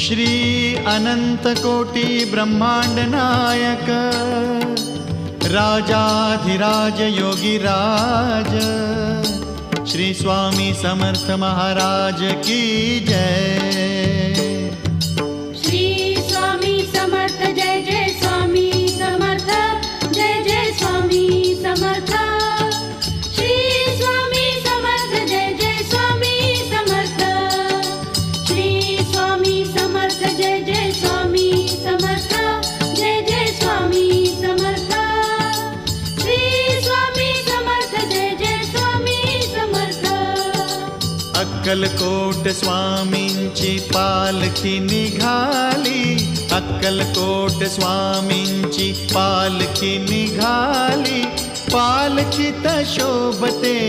श्री अनंत कोटी ब्रह्मांड नायक राजाधिराज योगीराज श्री स्वामी समर्थ महाराज की जय। श्री स्वामी समर्थ जय जय स्वामी समर्थ जय जय स्वामी समर्थ। श्री स्वामी समर्थ जय जय स्वामी समर्थ। श्री स्वामी समर्थ जय जय स्वामी समर्थ जय जय स्वामी समर्थ। श्री स्वामी समर्थ जय जय स्वामी समर्थ। अक्कलकोट स्वामींची पालखी निघाली, अक्कलकोट स्वामींची पालखी निघाली, पालखीत शोभते